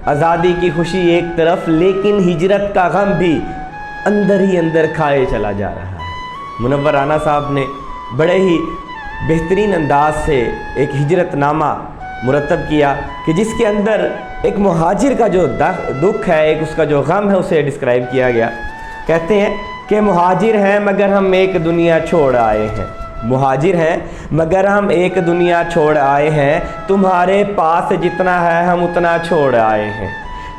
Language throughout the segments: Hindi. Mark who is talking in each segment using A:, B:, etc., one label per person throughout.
A: आज़ादी की खुशी एक तरफ, लेकिन हिजरत का गम भी अंदर ही अंदर खाए चला जा रहा है। मुनव्वर राना साहब ने बड़े ही बेहतरीन अंदाज से एक हिजरतनामा मुरतब किया कि जिसके अंदर एक मुहाजिर का जो दुख है, एक उसका जो गम है, उसे डिस्क्राइब किया गया। कहते हैं कि मुहाजिर हैं मगर हम एक दुनिया छोड़ आए हैं, मुहाजिर हैं मगर हम एक दुनिया छोड़ आए हैं, तुम्हारे पास जितना है हम उतना छोड़ आए हैं।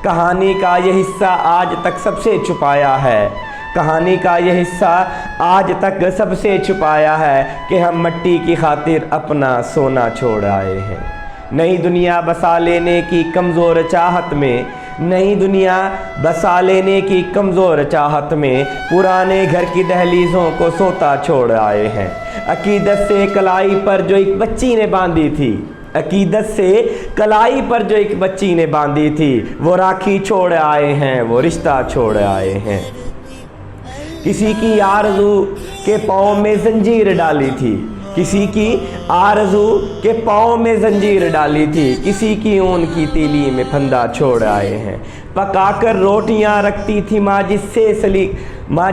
A: कहानी का ये हिस्सा आज तक सबसे छुपाया है, कहानी का ये हिस्सा आज तक सबसे छुपाया है कि हम मिट्टी की खातिर अपना सोना छोड़ आए हैं। नई दुनिया बसा लेने की कमज़ोर चाहत में, नई दुनिया बसा लेने की कमज़ोर चाहत में, पुराने घर की दहलीज़ों को सोता छोड़ आए हैं। अकीदत से कलाई पर जो एक बच्ची ने बांधी थी, अकीदत से कलाई पर जो एक बच्ची ने बांधी थी, वो राखी छोड़ आए हैं, वो रिश्ता छोड़ आए हैं। किसी की आरज़ू के पाँव में जंजीर डाली थी, किसी की आरज़ू के पाँव में जंजीर डाली थी, किसी की ऊन की तीली में फंदा छोड़ आए हैं। पकाकर रोटियां रखती थी माँ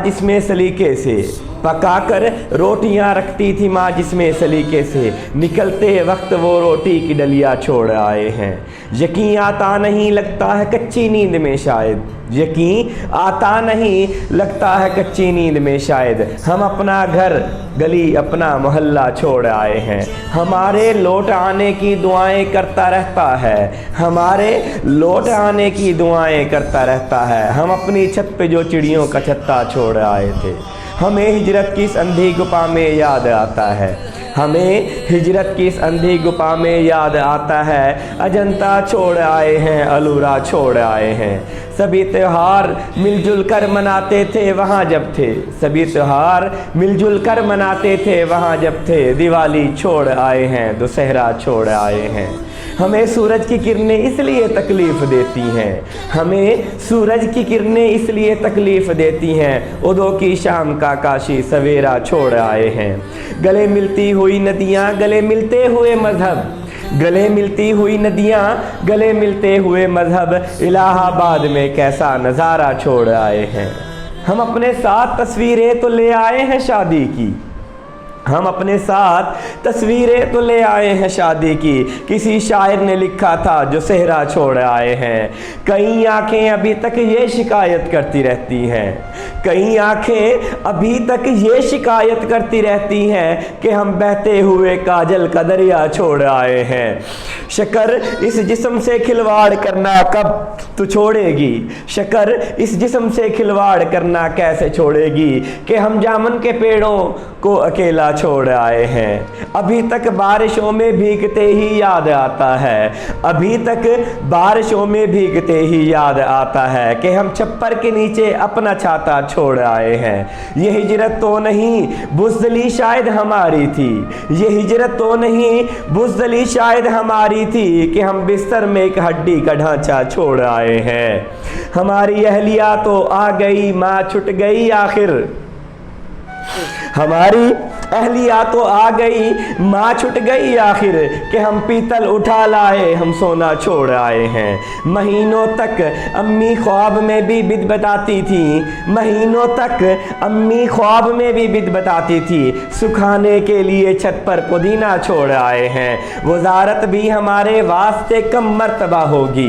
A: जिसमें सलीके से, पकाकर रोटियां रखती थी माँ जिसमें सलीके से, निकलते वक्त वो रोटी की डलिया छोड़ आए हैं। यकीन आता नहीं लगता है कच्ची नींद में शायद, यकीन आता नहीं लगता है कच्ची नींद में शायद, हम अपना घर गली अपना मोहल्ला छोड़ आए हैं। हमारे लौट आने की दुआएं करता रहता है, हमारे लौट आने की दुआएं करता रहता है। हम अपनी छत पे जो चिड़ियों का छत्ता छोड़ आए थे, हमें हिजरत की इस अंधी गुफा में याद आता है, हमें हिजरत की इस अंधी गुफा में याद आता है। अजंता छोड़ आए हैं, अलूरा छोड़ आए हैं। सभी त्यौहार मिलजुल कर मनाते थे वहाँ जब थे, सभी त्यौहार मिलजुल कर मनाते थे वहाँ जब थे। दिवाली छोड़ आए हैं, दशहरा छोड़ आए हैं। हमें सूरज की किरणें इसलिए तकलीफ़ देती हैं, हमें सूरज की किरणें इसलिए तकलीफ़ देती हैं। उदो की शाम का काशी सवेरा छोड़ आए हैं। गले मिलती हुई नदियाँ, गले मिलते हुए मज़हब, गले मिलती हुई नदियाँ, गले मिलते हुए मज़हब, इलाहाबाद में कैसा नज़ारा छोड़ आए हैं। हम अपने साथ तस्वीरें तो ले आए हैं शादी की, हम अपने साथ तस्वीरें तो ले आए हैं शादी की। किसी शायर ने लिखा था जो सेहरा छोड़ आए हैं। कई आंखें अभी तक ये शिकायत करती रहती हैं, कई आंखें अभी तक ये शिकायत करती रहती हैं कि हम बहते हुए काजल का दरिया छोड़ आए हैं। शक्कर इस जिस्म से खिलवाड़ करना कब तू छोड़ेगी, शक्कर इस जिस्म से खिलवाड़ करना कैसे छोड़ेगी कि हम जामुन के पेड़ों को अकेला छोड़ आए हैं। अभी तक बारिशों में भीगते ही याद आता है, अभी तक बारिशों में भीगते ही याद आता है कि हम छप्पर के नीचे अपना छाता छोड़ आए हैं। ये हिजरत तो नहीं बुज़दिली शायद हमारी थी, ये हिजरत तो नहीं बुज़दिली शायद हमारी थी कि हम बिस्तर में एक हड्डी का ढांचा छोड़ आए हैं। हमारी अहलिया तो आ गई, माँ छुट गई आखिर, हमारी अहलिया तो आ गई, माँ छुट गई आखिर कि हम पीतल उठा लाए, हम सोना छोड़ आए हैं। महीनों तक अम्मी ख्वाब में भी बिद बताती थी, महीनों तक अम्मी ख्वाब में भी बिद बताती थी। सुखाने के लिए छत पर पुदीना छोड़ आए हैं। वजारत भी हमारे वास्ते कम मर्तबा होगी,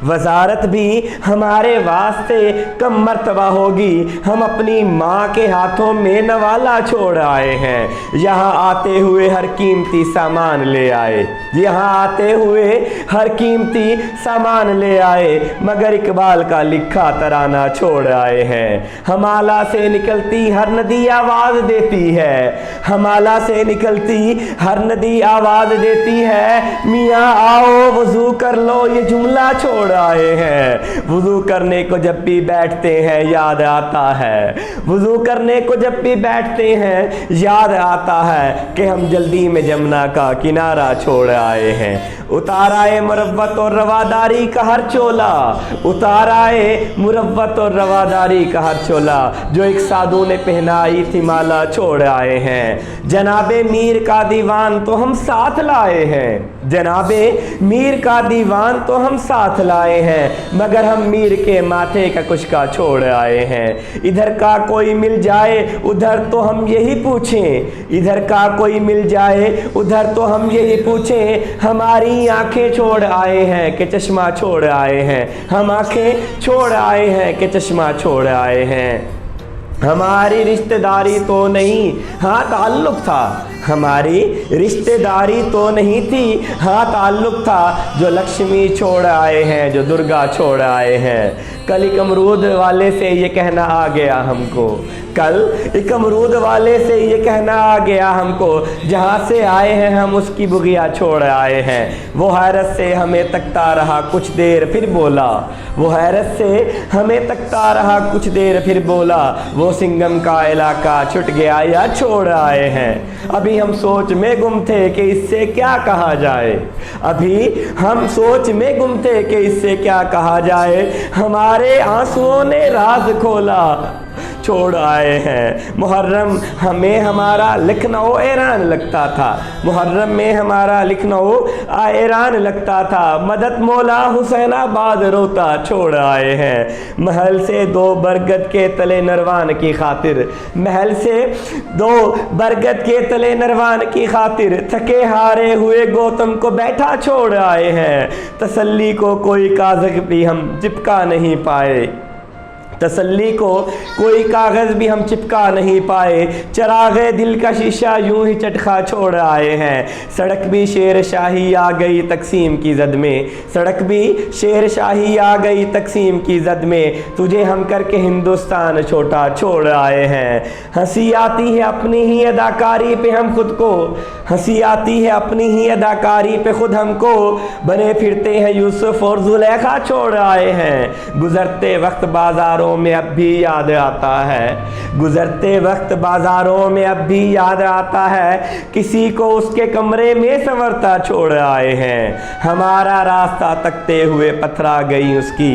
A: वजारत भी हमारे वास्ते कम मर्तबा होगी। हम अपनी माँ के हाथों में नवाला छोड़ आए हैं। यहाँ आते हुए हर कीमती सामान ले आए, यहाँ आते हुए हर कीमती सामान ले आए, मगर इकबाल का लिखा तराना छोड़ आए हैं। हमाला से निकलती हर नदी आवाज़ देती है, हमाला से निकलती हर नदी आवाज़ देती है, मियाँ आओ वज़ू कर लो, ये जुमला छोड़ आए हैं। वज़ू करने को जब भी बैठते हैं याद आता है, वज़ू करने को जब भी बैठते हैं याद आता है कि हम जल्दी में जमुना का किनारा छोड़ आए हैं। उतार आए मुरव्वत और रवादारी का हर चोला, उतार आए मुरव्वत और रवादारी का हर चोला, जो एक साधु ने पहनाई थी माला छोड़ आए हैं। जनाबे मीर का दीवान तो हम साथ लाए हैं, जनाबे मीर का दीवान तो हम साथ लाए हैं, मगर हम मीर के माथे का कुछ का छोड़ आए हैं। इधर का कोई मिल जाए उधर तो हम यही पूछें, इधर का कोई मिल जाए उधर तो हम यही पूछें, हमारी आंखें छोड़ आए हैं कि चश्मा छोड़ आए हैं, हम आंखें छोड़ आए हैं कि चश्मा छोड़ आए हैं। हमारी रिश्तेदारी तो नहीं हाँ ताल्लुक़ था, हमारी रिश्तेदारी तो नहीं थी हाँ ताल्लुक़ था, जो लक्ष्मी छोड़ आए हैं, जो दुर्गा छोड़ आए हैं। कल एक अमरूद वाले से ये कहना आ गया हमको, कल एक अमरूद वाले से ये कहना आ गया हमको, जहाँ से आए हैं हम उसकी बुगिया छोड़ आए हैं। वो हैरत से हमें तकता रहा कुछ देर फिर बोला, वो हैरत से हमें तकता रहा कुछ देर फिर बोला, वो सिंगम का इलाका छुट गया या छोड़ आए हैं। अभी हम सोच में गुम थे कि इससे क्या कहा जाए, अभी हम सोच में गुम थे कि इससे क्या कहा जाए, हमारे आंसुओं ने राज खोला छोड़ आए हैं। मुहर्रम हमें हमारा लखनऊ ऐरान लगता था, मुहर्रम में हमारा लखनऊ ऐरान लगता था, मदद मौला हुसैनाबाद रोता छोड़ आए हैं। महल से दो बरगद के तले नरवान की खातिर, महल से दो बरगद के तले नरवान की खातिर, थके हारे हुए गौतम को बैठा छोड़ आए हैं। तसल्ली को कोई कागज़ भी हम चिपका नहीं पाए, तसल्ली को कोई कागज़ भी हम चिपका नहीं पाए, चरागे दिल का शीशा यूं ही चटखा छोड़ आए हैं। सड़क भी शेर शाही आ गई तकसीम की जद में, सड़क भी शेर शाही आ गई तकसीम की जद में, तुझे हम करके हिंदुस्तान छोटा छोड़ आए हैं। हंसी आती है अपनी ही अदाकारी पे हम खुद को, हंसी आती है अपनी ही अदाकारी पे खुद हमको, बने फिरते हैं यूसुफ और जुलेखा छोड़ आए हैं। गुजरते वक्त बाजारों में अब भी याद आता है, गुजरते वक्त बाजारों में अब भी याद आता है, किसी को उसके कमरे में संवरता छोड़ आए हैं। हमारा रास्ता तकते हुए पथरा गई उसकी,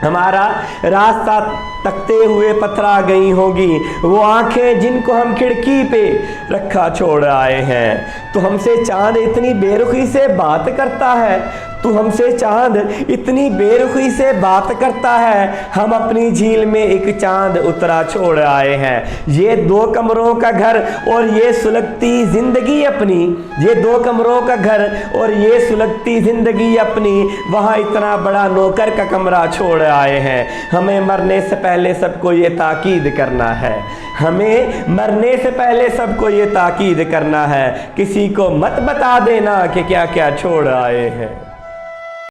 A: हमारा रास्ता तकते हुए पथरा गई होगी वो आंखें जिनको हम खिड़की पे रखा छोड़ आए हैं। तो हमसे चांद इतनी बेरुखी से बात करता है, तू हमसे चांद इतनी बेरुखी से बात करता है, हम अपनी झील में एक चांद उतरा छोड़ आए हैं। ये दो कमरों का घर और ये सुलगती ज़िंदगी अपनी, ये दो कमरों का घर और ये सुलगती ज़िंदगी अपनी, वहाँ इतना बड़ा नौकर का कमरा छोड़ आए हैं। हमें मरने से पहले सबको ये ताकीद करना है, हमें मरने से पहले सबको ये ताकीद करना है, किसी को मत बता देना कि क्या क्या छोड़ आए हैं।